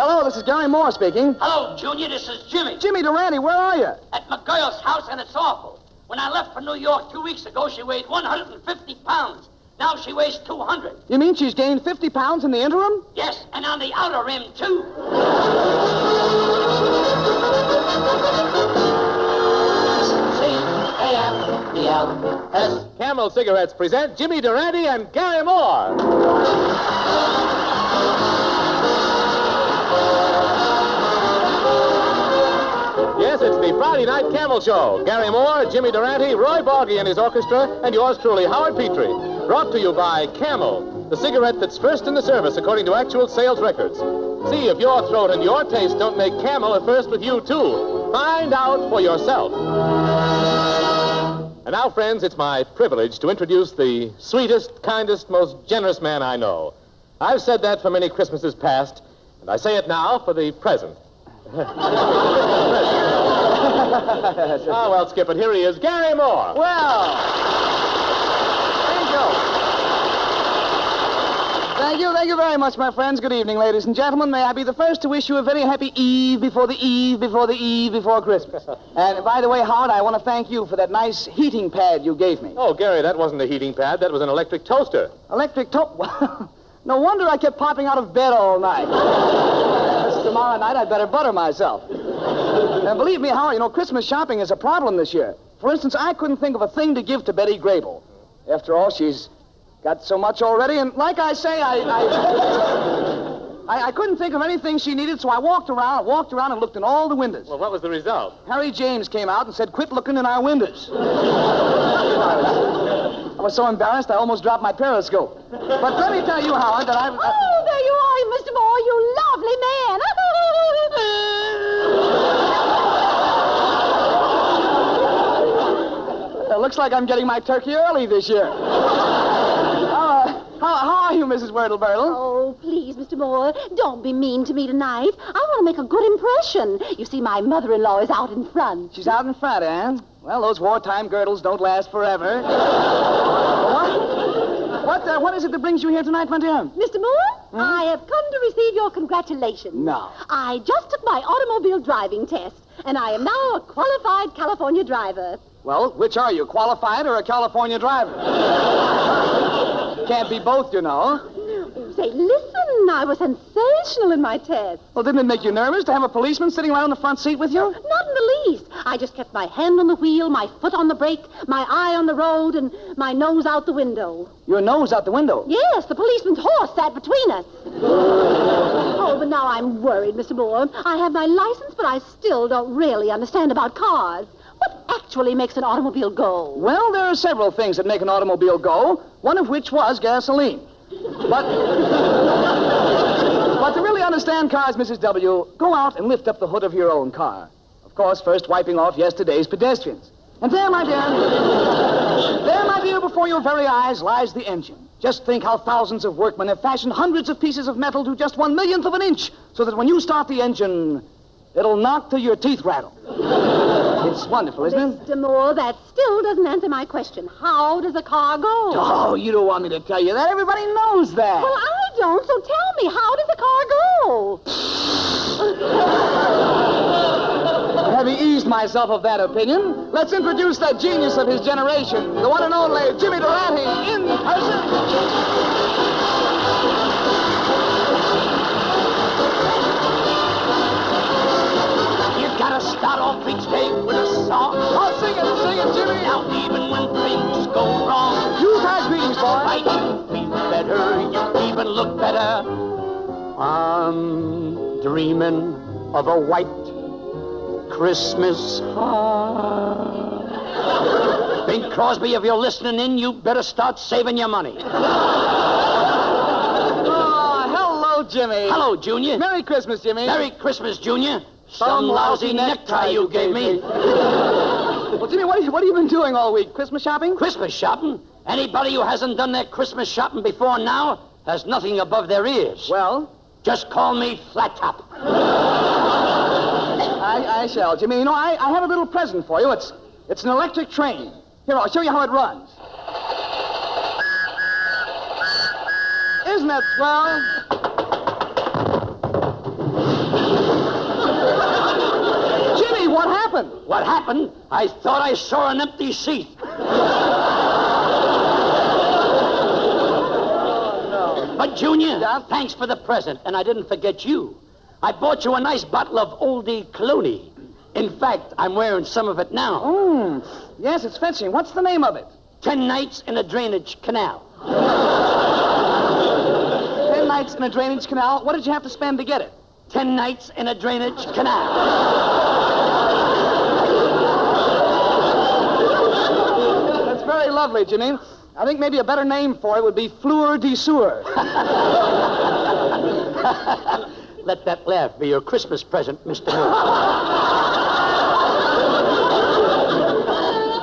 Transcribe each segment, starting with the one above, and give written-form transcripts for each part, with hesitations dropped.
Hello, this is Garry Moore speaking. Hello, Junior. This is Jimmy. Jimmy Durante, where are you? At my girl's house, and it's awful. When I left for New York 2 weeks ago, she weighed 150 pounds. Now she weighs 200. You mean she's gained 50 pounds in the interim? Yes, and on the outer rim, too. C-A-M-E-L-S. Camel Cigarettes present Jimmy Durante and Garry Moore. Yes, it's the Friday Night Camel Show. Garry Moore, Jimmy Durante, Roy Borgie and his orchestra, and yours truly, Howard Petrie. Brought to you by Camel, the cigarette that's first in the service according to actual sales records. See if your throat and your taste don't make Camel a first with you, too. Find out for yourself. And now, friends, it's my privilege to introduce the sweetest, kindest, most generous man I know. I've said that for many Christmases past, and I say it now for the present. Oh, well, skip it. Here he is, Garry Moore. Well, thank you very much, my friends. Good evening, ladies and gentlemen. May I be the first to wish you a very happy eve before the eve before the eve before Christmas. And by the way, Howard, I want to thank you for that nice heating pad you gave me. Oh, Garry, that wasn't a heating pad. That was an electric toaster. Electric No wonder I kept popping out of bed all night. Tomorrow night, I'd better butter myself. And believe me, Howard, Christmas shopping is a problem this year. For instance, I couldn't think of a thing to give to Betty Grable. After all, she's got so much already, and like I say, I couldn't think of anything she needed, so I walked around and looked in all the windows. Well, what was the result? Harry James came out and said, "Quit looking in our windows." I was so embarrassed, I almost dropped my periscope. But let me tell you, Howard, that Oh, there you are, Mr. Moore, you lovely man. It looks like I'm getting my turkey early this year. How are you, Mrs. Wurtle-Burtle? Oh, please, Mr. Moore, don't be mean to me tonight. I want to make a good impression. You see, my mother-in-law is out in front. She's out in front, eh? Well, those wartime girdles don't last forever. What is it that brings you here tonight, my dear? Mr. Moore, I have come to receive your congratulations. No. I just took my automobile driving test, and I am now a qualified California driver. Well, which are you, qualified or a California driver? Can't be both, you know. Say, listen, I was sensational in my test. Well, didn't it make you nervous to have a policeman sitting right on the front seat with you? Not in the least. I just kept my hand on the wheel, my foot on the brake, my eye on the road, and my nose out the window. Your nose out the window? Yes, the policeman's horse sat between us. Oh, but now I'm worried, Mr. Moore. I have my license, but I still don't really understand about cars. What actually makes an automobile go? Well, there are several things that make an automobile go, one of which was gasoline. But to really understand cars, Mrs. W., go out and lift up the hood of your own car. Of course, first wiping off yesterday's pedestrians. And there, my dear, before your very eyes lies the engine. Just think how thousands of workmen have fashioned hundreds of pieces of metal to just 1/1,000,000th of an inch, so that when you start the engine, it'll knock till your teeth rattle. It's wonderful, isn't it? Mr. Moore, that still doesn't answer my question. How does a car go? Oh, you don't want me to tell you that. Everybody knows that. Well, I don't, so tell me, how does a car go? Having eased myself of that opinion, let's introduce that genius of his generation, the one and only Jimmy Durante, in person. Gotta start off each day with a song. Oh, sing it, Jimmy. Now, even when things go wrong, Use high greetings, boy. right, you feel better, you even look better. I'm dreaming of a white Christmas heart. Bing Crosby, if you're listening in, you better start saving your money. Oh, hello, Jimmy. Hello, Junior. Merry Christmas, Jimmy. Merry Christmas, Junior. Some lousy necktie you gave me. Well, Jimmy, what have you been doing all week? Christmas shopping? Christmas shopping? Anybody who hasn't done their Christmas shopping before now has nothing above their ears. Well? Just call me Flat Top. I shall, Jimmy. You know, I have a little present for you. It's an electric train. Here, I'll show you how it runs. Isn't that swell? happened? What happened? I thought I saw an empty seat. But, Junior, thanks for the present, and I didn't forget you. I bought you a nice bottle of Oldie Clooney. In fact, I'm wearing some of it now. Yes, it's fetching. What's the name of it? 10 nights in a drainage canal. 10 nights in a drainage canal. What did you have to spend to get it? 10 nights in a drainage canal. That's very lovely, Jimmy. I think maybe a better name for it would be Fleur de Sewer. Let that laugh be your Christmas present, Mr. Moore.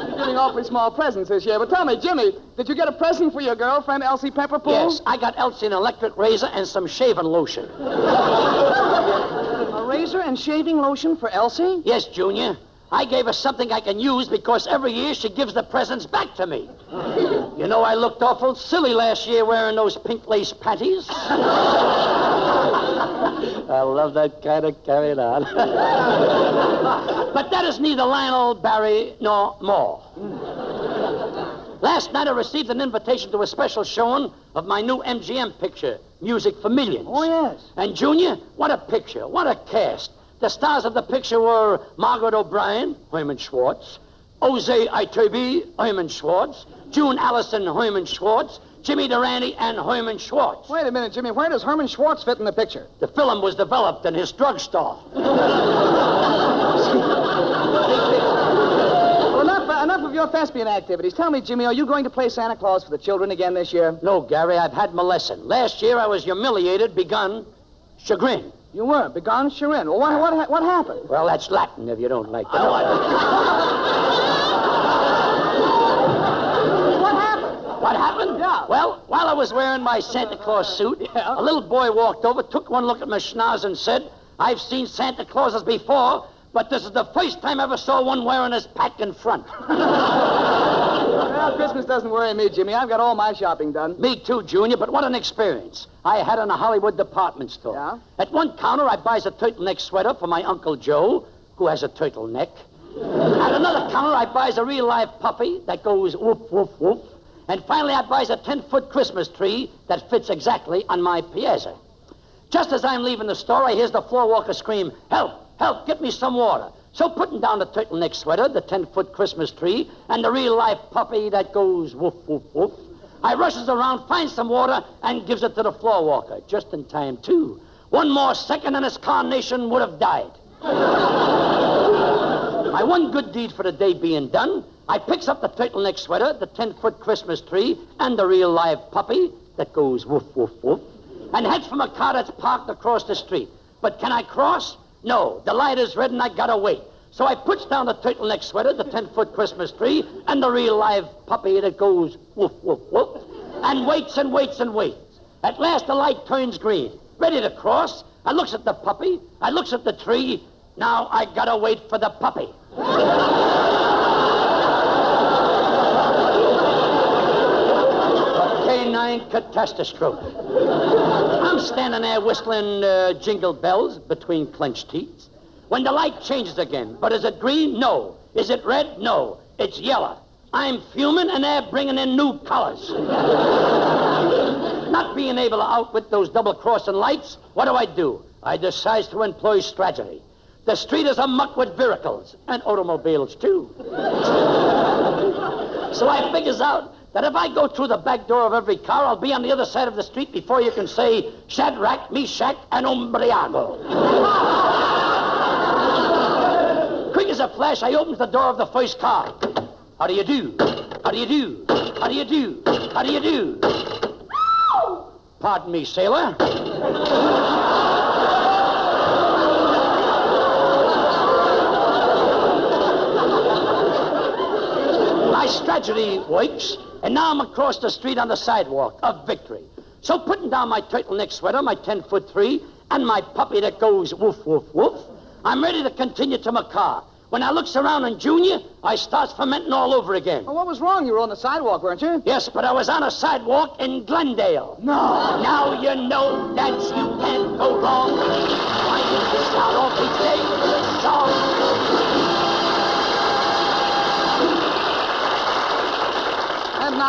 You're giving awfully small presents this year. But tell me, Jimmy, did you get a present for your girlfriend, Elsie Pepperpool? Yes, I got Elsie an electric razor and some shaving lotion. A razor and shaving lotion for Elsie? Yes, Junior. I gave her something I can use because every year she gives the presents back to me. You know, I looked awful silly last year wearing those pink lace panties. I love that kind of carrying on. But that is neither Lionel, Barry, nor more. Last night I received an invitation to a special showing of my new MGM picture, Music for Millions. Oh, yes. And, Junior, what a picture, what a cast. The stars of the picture were Margaret O'Brien, Herman Schwartz, Jose Itobe, Herman Schwartz, June Allison, Herman Schwartz, Jimmy Durante, and Herman Schwartz. Wait a minute, Jimmy. Where does Herman Schwartz fit in the picture? The film was developed in his drugstore. Well, enough of your thespian activities. Tell me, Jimmy, are you going to play Santa Claus for the children again this year? No, Garry, I've had my lesson. Last year I was humiliated, begun, chagrin. You were. Begone chagrin. Well, what happened? Well, that's Latin if you don't like that. What happened? What happened? Yeah. Well, while I was wearing my Santa Claus suit, a little boy walked over, took one look at my schnoz and said, "I've seen Santa Clauses before, but this is the first time I ever saw one wearing his pack in front." Well, Christmas doesn't worry me, Jimmy. I've got all my shopping done. Me too, Junior, but what an experience. I had in a Hollywood department store. Yeah? At one counter, I buys a turtleneck sweater for my Uncle Joe, who has a turtleneck. At another counter, I buys a real live puppy that goes whoop, whoop, whoop. And finally, I buys a 10-foot Christmas tree that fits exactly on my piazza. Just as I'm leaving the store, I hears the floor walker scream, "Help, help, get me some water." So putting down the turtleneck sweater, the 10-foot Christmas tree, and the real-life puppy that goes woof, woof, woof, I rushes around, finds some water, and gives it to the floor walker. Just in time, too. One more second and his carnation would have died. My one good deed for the day being done, I picks up the turtleneck sweater, the 10-foot Christmas tree, and the real-life puppy that goes woof, woof, woof, and heads for a car that's parked across the street. But can I cross? No, the light is red and I gotta wait. So I puts down the turtleneck sweater, the 10-foot Christmas tree, and the real live puppy that goes woof, woof, woof, and waits and waits and waits. At last the light turns green. Ready to cross. I looks at the puppy. I looks at the tree. Now I gotta wait for the puppy. Canine catastrophe. I'm standing there whistling Jingle Bells between clenched teeth when the light changes again. But is it green? No. Is it red? No. It's yellow. I'm fuming and they're bringing in new colors. Not being able to outwit those double-crossing lights, what do? I decide to employ strategy. The street is amuck with vehicles and automobiles, too. So I figures out that if I go through the back door of every car, I'll be on the other side of the street before you can say Shadrach, Meshach, and Umbriago. Quick as a flash, I opens the door of the first car. How do you do? How do you do? How do you do? How do you do? Pardon me, sailor. My strategy works, and now I'm across the street on the sidewalk of victory. So putting down my turtleneck sweater, my 10-foot tree, and my puppy that goes woof, woof, woof, I'm ready to continue to my car. When I looks around on Junior, I starts fermenting all over again. Well, what was wrong? You were on the sidewalk, weren't you? Yes, but I was on a sidewalk in Glendale. No. Now you know that you can't go wrong. Why did you shout all each day with a song?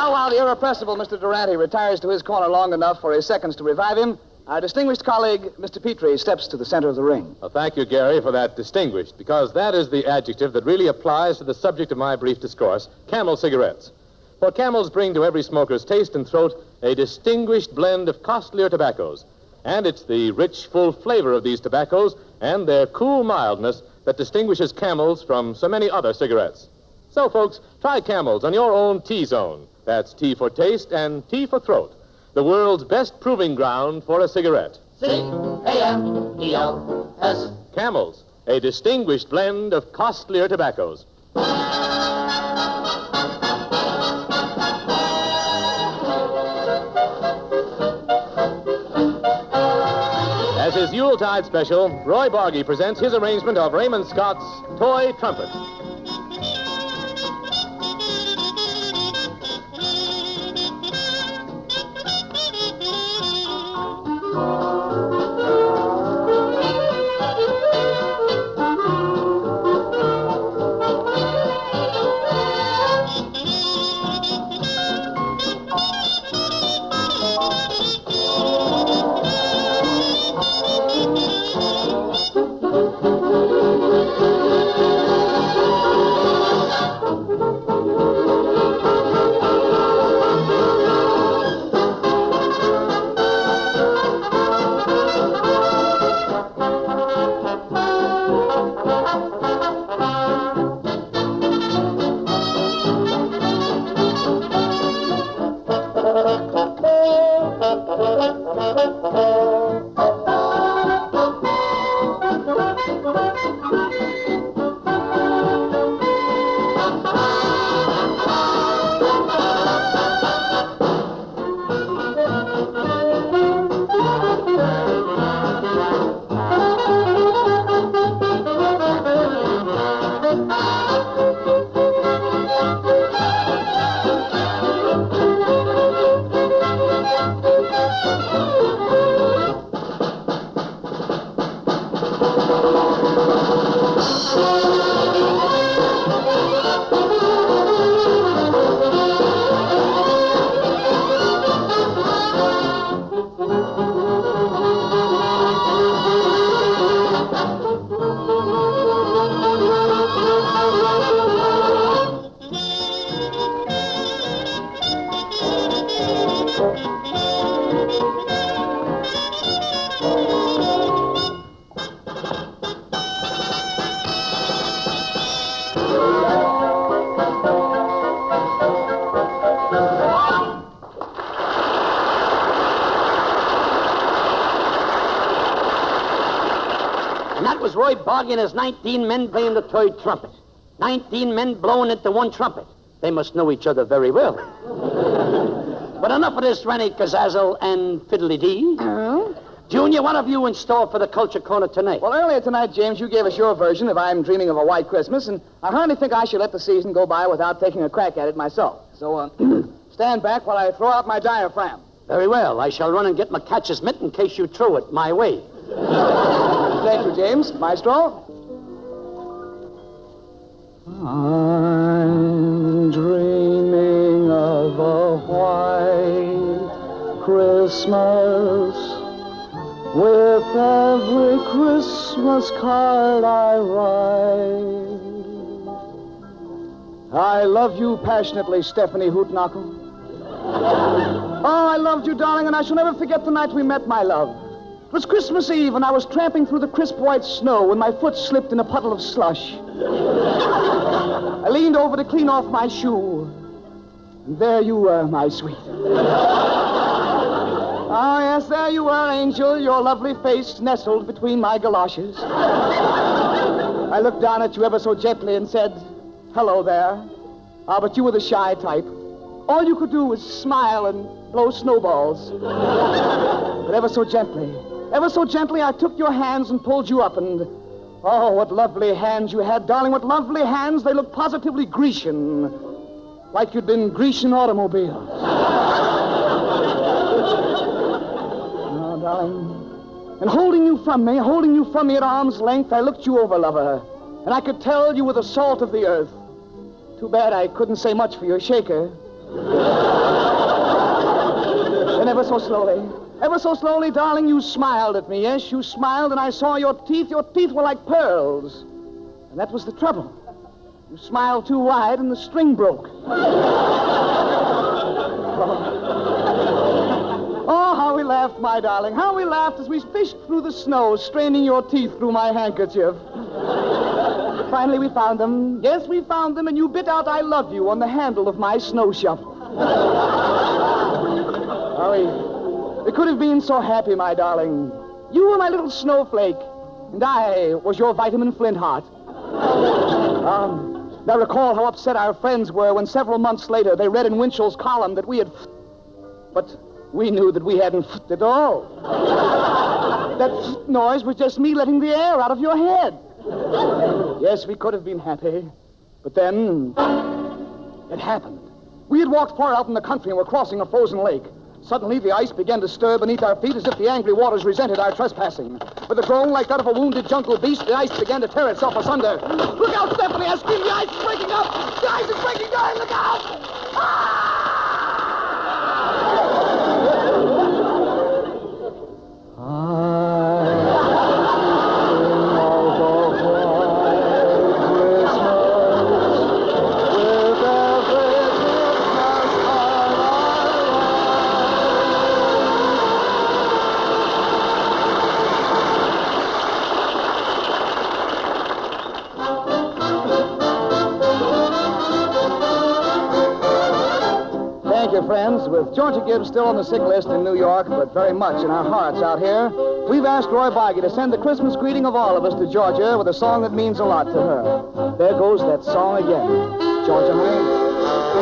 now, while the irrepressible Mr. Durante retires to his corner long enough for his seconds to revive him, our distinguished colleague, Mr. Petrie, steps to the center of the ring. Well, thank you, Garry, for that distinguished, because that is the adjective that really applies to the subject of my brief discourse, Camel cigarettes. For Camels bring to every smoker's taste and throat a distinguished blend of costlier tobaccos. And it's the rich, full flavor of these tobaccos and their cool mildness that distinguishes Camels from so many other cigarettes. So, folks, try Camels on your own T-zone. That's T for taste and T for throat. The world's best proving ground for a cigarette. C-A-M-E-L-S. Camels, a distinguished blend of costlier tobaccos. As his Yuletide special, Roy Bargy presents his arrangement of Raymond Scott's Toy Trumpet. And that was Roy Bargy and his 19 men playing the toy trumpet. 19 men blowing into one trumpet. They must know each other very well. But enough of this Rennie Kazazel and Fiddly-Dee. Junior, what have you in store for the Culture Corner tonight? Well, earlier tonight, James, you gave us your version of I'm Dreaming of a White Christmas, and I hardly think I should let the season go by without taking a crack at it myself. So, stand back while I throw out my diaphragm. Very well. I shall run and get my catcher's mitt in case you throw it my way. Thank you, James. Maestro. I'm dreaming of a white Christmas with every Christmas card I write. I love you passionately, Stephanie Hootknuckle. Oh, I loved you, darling, and I shall never forget the night we met, my love. It was Christmas Eve, and I was tramping through the crisp white snow when my foot slipped in a puddle of slush. I leaned over to clean off my shoe, and there you were, my sweet. Oh, yes, there you were, Angel, your lovely face nestled between my galoshes. I looked down at you ever so gently and said, hello there. Ah, but you were the shy type. All you could do was smile and blow snowballs. But ever so gently, I took your hands and pulled you up, and oh, what lovely hands you had, darling, what lovely hands. They looked positively Grecian, like you'd been Grecian automobiles. Oh, darling. And holding you from me at arm's length, I looked you over, lover, and I could tell you were the salt of the earth. Too bad I couldn't say much for your shaker. ever so slowly. Ever so slowly, darling, you smiled at me. Yes, you smiled, and I saw your teeth. Your teeth were like pearls. And that was the trouble. You smiled too wide, and the string broke. Oh, how we laughed, my darling. How we laughed as we fished through the snow, straining your teeth through my handkerchief. Finally, we found them. Yes, we found them, and you bit out "I love you" on the handle of my snow shovel. Oh, we could have been so happy, my darling. You were my little snowflake, and I was your vitamin flint heart. Now recall how upset our friends were when several months later they read in Winchell's column that we had but we knew that we hadn't at all. That noise was just me letting the air out of your head. Yes, we could have been happy, but then it happened. We had walked far out in the country and were crossing a frozen lake. Suddenly, the ice began to stir beneath our feet as if the angry waters resented our trespassing. With a groan like that of a wounded jungle beast, the ice began to tear itself asunder. Look out, Stephanie! I screamed, the ice is breaking up! The ice is breaking down! Look out! Friends, with Georgia Gibbs still on the sick list in New York, but very much in our hearts out here, we've asked Roy Bargy to send the Christmas greeting of all of us to Georgia with a song that means a lot to her. There goes that song again. Georgia,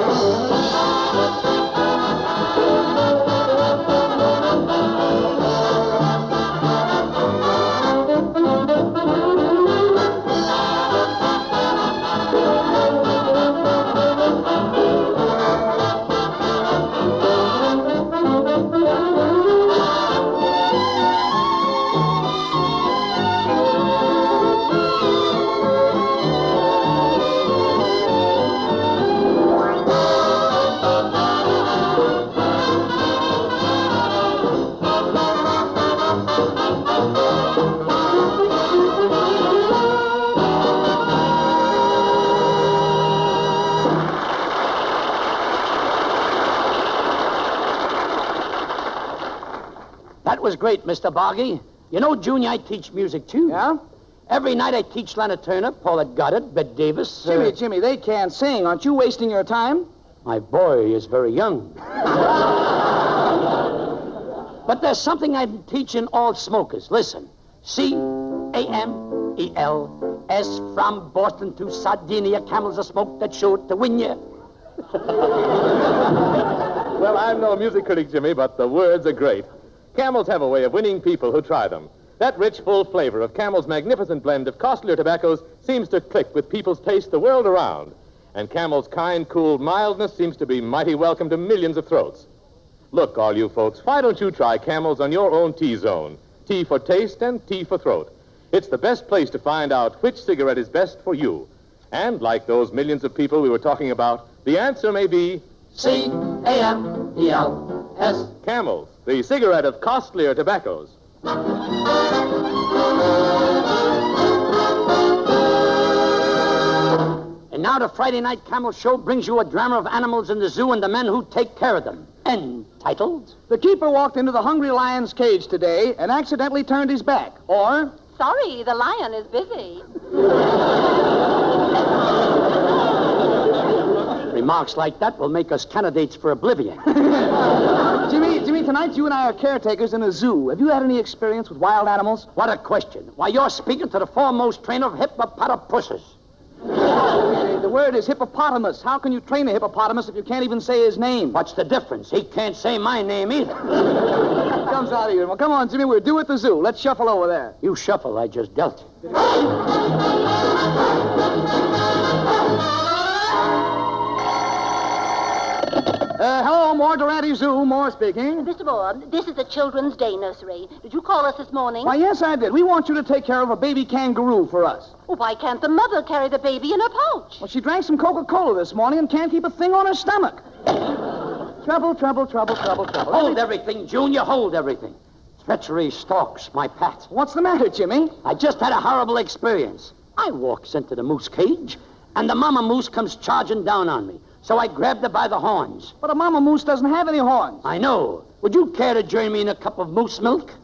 That was great, Mr. Bargy. You know, Junior, I teach music, too. Yeah? Every night I teach Leonard Turner, Paulette Goddard, Bette Davis. Jimmy, they can't sing. Aren't you wasting your time? My boy is very young. But there's something I'm teaching all smokers. Listen. C-A-M-E-L-S from Boston to Sardinia. Camels are smoke that's sure to win you. Well, I'm no music critic, Jimmy, but the words are great. Camels have a way of winning people who try them. That rich, full flavor of Camel's magnificent blend of costlier tobaccos seems to click with people's taste the world around. And Camel's kind, cool mildness seems to be mighty welcome to millions of throats. Look, all you folks, why don't you try Camels on your own T-zone? T for taste and T for throat. It's the best place to find out which cigarette is best for you. And like those millions of people we were talking about, the answer may be C-A-M-E-L-S. Camels, the cigarette of costlier tobaccos. And now the Friday Night Camel Show brings you a drama of animals in the zoo and the men who take care of them. Entitled, The keeper walked into the hungry lion's cage today and accidentally turned his back. Or, Sorry, the lion is busy. remarks like that will make us candidates for oblivion. Jimmy, tonight you and I are caretakers in a zoo. Have you had any experience with wild animals? What a question. Why, you're speaking to the foremost trainer of hippopotamuses. The word is hippopotamus. How can you train a hippopotamus if you can't even say his name? What's the difference? He can't say my name either. Comes out of you. Well, come on, Jimmy. We're due at the zoo. Let's shuffle over there. You shuffle, I just dealt you. Hello, Moore, Durante Zoo. Moore speaking. Mr. Moore, this is the Children's Day Nursery. Did you call us this morning? Why, yes, I did. We want you to take care of a baby kangaroo for us. Well, why can't the mother carry the baby in her pouch? Well, she drank some Coca-Cola this morning and can't keep a thing on her stomach. Trouble. Hold everything, Junior. Hold everything. Treachery stalks my path. What's the matter, Jimmy? I just had a horrible experience. I walks into the moose cage, and the mama moose comes charging down on me. So I grabbed her by the horns. But a mama moose doesn't have any horns. I know. Would you care to join me in a cup of moose milk?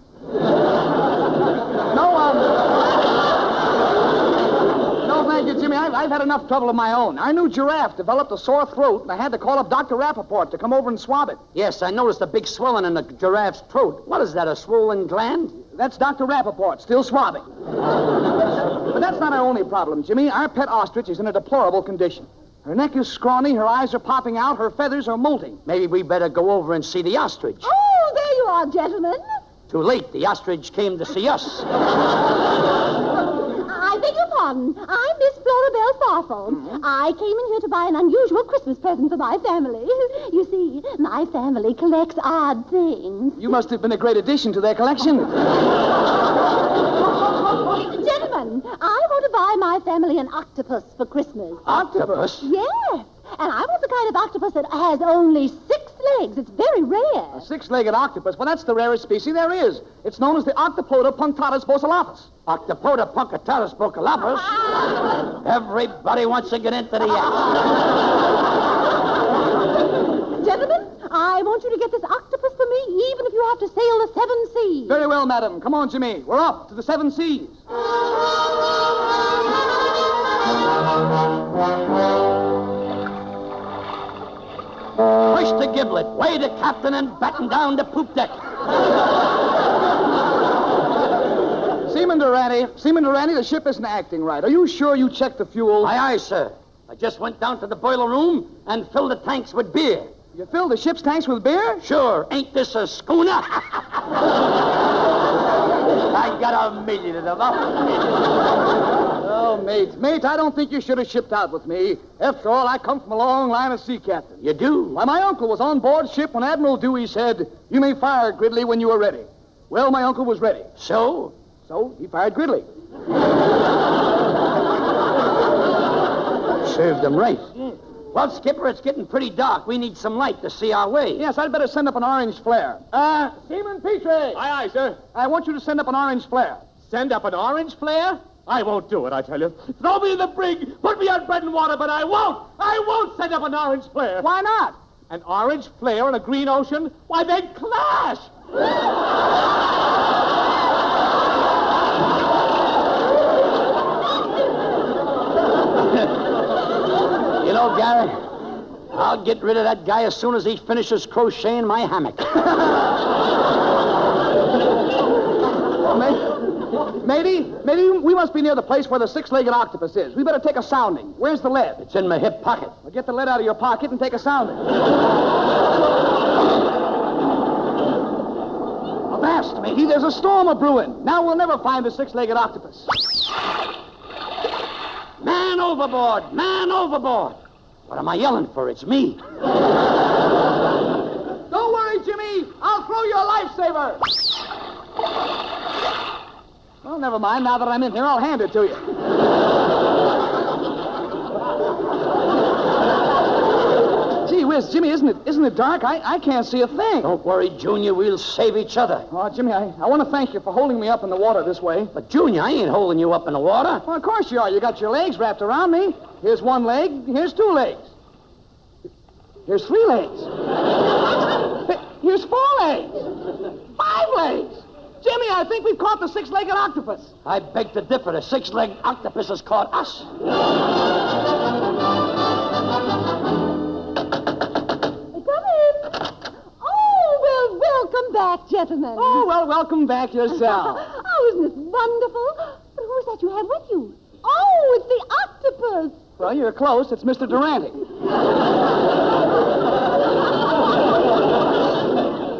No, thank you, Jimmy. I've had enough trouble of my own. Our new giraffe developed a sore throat, and I had to call up Dr. Rappaport to come over and swab it. Yes, I noticed a big swelling in the giraffe's throat. What is that, a swollen gland? That's Dr. Rappaport, still swabbing. But that's not our only problem, Jimmy. Our pet ostrich is in a deplorable condition. Her neck is scrawny, her eyes are popping out, her feathers are molting. Maybe we better go over and see the ostrich. Oh, there you are, gentlemen. Too late. The ostrich came to see us. I beg your pardon. I'm Miss Florabelle Farfel. I came in here to buy an unusual Christmas present for my family. You see, my family collects odd things. You must have been a great addition to their collection. Gentlemen, I want to buy my family an octopus for Christmas. Octopus? Yes. And I want the kind of octopus that has only 6 legs. It's very rare. A 6-legged octopus. Well, that's the rarest species there is. It's known as the Octopoda punctatus bocelatus. Octopoda punctatus bocalatus? Everybody wants to get into the act. Gentlemen, I want you to get this octopus for me, even if you have to sail the 7 seas. Very well, madam. Come on, Jimmy. We're off to the 7 seas. Hoist the giblet, weigh the captain, and batten down the poop deck. Seaman Durante, the ship isn't acting right. Are you sure you checked the fuel? Aye, sir. I just went down to the boiler room and filled the tanks with beer. You filled the ship's tanks with beer? Sure. Ain't this a schooner? I got 1,000,000 of them. Oh, mate, I don't think you should have shipped out with me. After all, I come from a long line of sea captains. You do? Why, my uncle was on board ship when Admiral Dewey said, "You may fire Gridley when you are ready." Well, my uncle was ready. So he fired Gridley. Served them right. Well, Skipper, it's getting pretty dark. We need some light to see our way. Yes, I'd better send up an orange flare. Seaman Petrie! Aye, sir. I want you to send up an orange flare. Send up an orange flare? I won't do it, I tell you. Throw me in the brig, put me on bread and water, but I won't send up an orange flare. Why not? An orange flare in a green ocean? Why, they'd clash! You know, Garry, I'll get rid of that guy as soon as he finishes crocheting my hammock. Matey, we must be near the place where the 6-legged octopus is. We better take a sounding. Where's the lead? It's in my hip pocket. Well, get the lead out of your pocket and take a sounding. Avast, matey, there's a storm a-brewing. Now we'll never find the 6-legged octopus. Man overboard! Man overboard! What am I yelling for? It's me. Don't worry, Jimmy. I'll throw you a lifesaver. Well, never mind. Now that I'm in here, I'll hand it to you. Gee whiz, Jimmy, isn't it dark? I can't see a thing. Don't worry, Junior. We'll save each other. Oh, Jimmy, I want to thank you for holding me up in the water this way. But, Junior, I ain't holding you up in the water. Well, of course you are. You got your legs wrapped around me. Here's 1 leg. Here's 2 legs. Here's 3 legs. Here's 4 legs. 5 legs. Jimmy, I think we've caught the 6-legged octopus. I beg to differ. The 6-legged octopus has caught us. Come in. Oh, well, welcome back, gentlemen. Oh, well, welcome back yourself. Oh, isn't it wonderful? But who is that you have with you? Oh, it's the octopus. Well, you're close. It's Mr. Durante.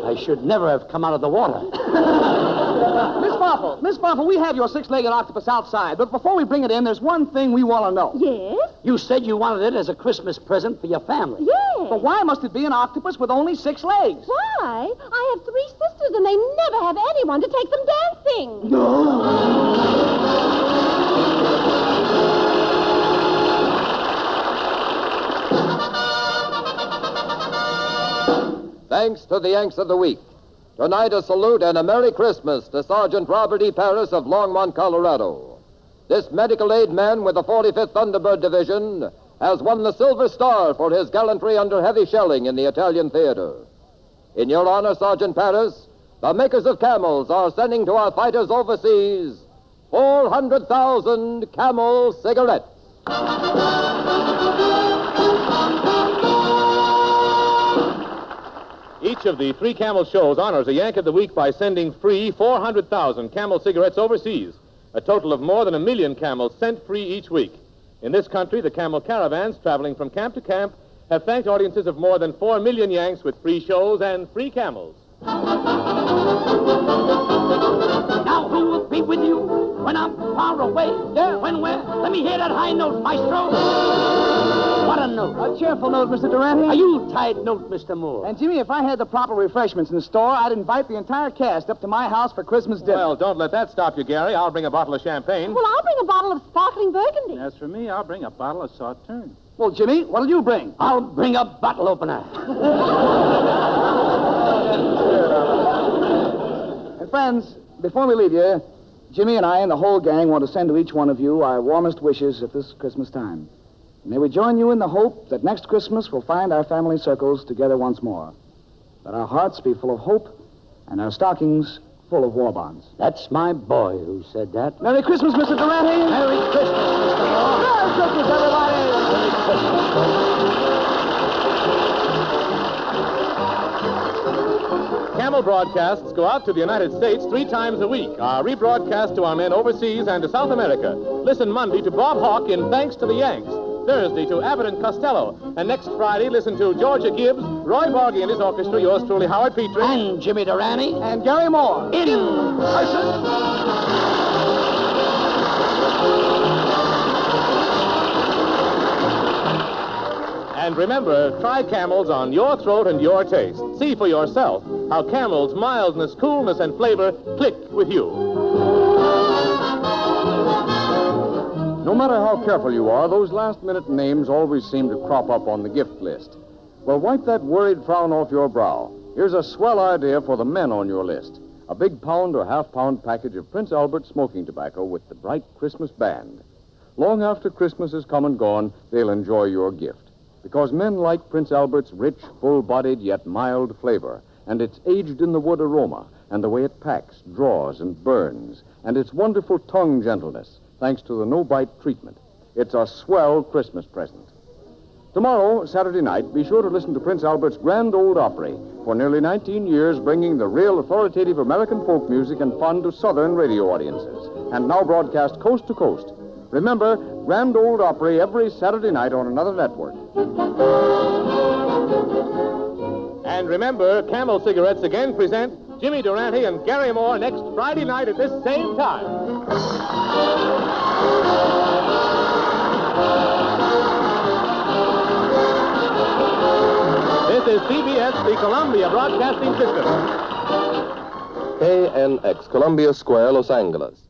I should never have come out of the water. Miss Farfel, we have your 6-legged octopus outside, but before we bring it in, there's one thing we want to know. Yes? You said you wanted it as a Christmas present for your family. Yes. But why must it be an octopus with only 6 legs? Why? I have 3 sisters, and they never have anyone to take them dancing. Thanks to the Yanks of the Week. Tonight, a salute and a Merry Christmas to Sergeant Robert E. Paris of Longmont, Colorado. This medical aid man with the 45th Thunderbird Division has won the Silver Star for his gallantry under heavy shelling in the Italian theater. In your honor, Sergeant Paris, the makers of Camels are sending to our fighters overseas 400,000 Camel cigarettes. Each of the three Camel shows honors a Yank of the Week by sending free 400,000 Camel cigarettes overseas, a total of more than 1 million Camels sent free each week. In this country, the Camel caravans traveling from camp to camp have thanked audiences of more than 4 million Yanks with free shows and free Camels. Now who will be with you when I'm far away? Yeah. When where? Let me hear that high note, maestro. What a note. A cheerful note, Mr. Durante. A Yuletide note, Mr. Moore. And, Jimmy, if I had the proper refreshments in the store, I'd invite the entire cast up to my house for Christmas dinner. Well, don't let that stop you, Garry. I'll bring a bottle of champagne. Well, I'll bring a bottle of sparkling burgundy. As for me, I'll bring a bottle of Sauterne. Well, Jimmy, what'll you bring? I'll bring a bottle opener. And, friends, before we leave you, Jimmy and I and the whole gang want to send to each one of you our warmest wishes at this Christmas time. May we join you in the hope that next Christmas we'll find our family circles together once more. Let our hearts be full of hope and our stockings full of war bonds. That's my boy who said that. Merry Christmas, Mr. Durante. Merry Christmas, Mr. Moore. Merry Christmas, everybody. Merry Christmas. Camel broadcasts go out to the United States 3 times a week, are rebroadcast to our men overseas and to South America. Listen Monday to Bob Hawke in Thanks to the Yanks, Thursday to Abbott and Costello, and next Friday listen to Georgia Gibbs, Roy Bargy and his orchestra, yours truly, Howard Petrie. And Jimmy Durante. And Garry Moore. In person. And remember, try Camels on your throat and your taste. See for yourself how Camel's mildness, coolness, and flavor click with you. No matter how careful you are, those last-minute names always seem to crop up on the gift list. Well, wipe that worried frown off your brow. Here's a swell idea for the men on your list. A big pound or half-pound package of Prince Albert smoking tobacco with the bright Christmas band. Long after Christmas has come and gone, they'll enjoy your gift. Because men like Prince Albert's rich, full-bodied, yet mild flavor, and its aged-in-the-wood aroma, and the way it packs, draws, and burns, and its wonderful tongue gentleness, thanks to the no-bite treatment. It's a swell Christmas present. Tomorrow, Saturday night, be sure to listen to Prince Albert's Grand Ole Opry, for nearly 19 years bringing the real authoritative American folk music and fun to Southern radio audiences, and now broadcast coast to coast. Remember, Grand Ole Opry every Saturday night on another network. And remember, Camel Cigarettes again present Jimmy Durante and Garry Moore next Friday night at this same time. This is CBS, the Columbia Broadcasting System. KNX, Columbia Square, Los Angeles.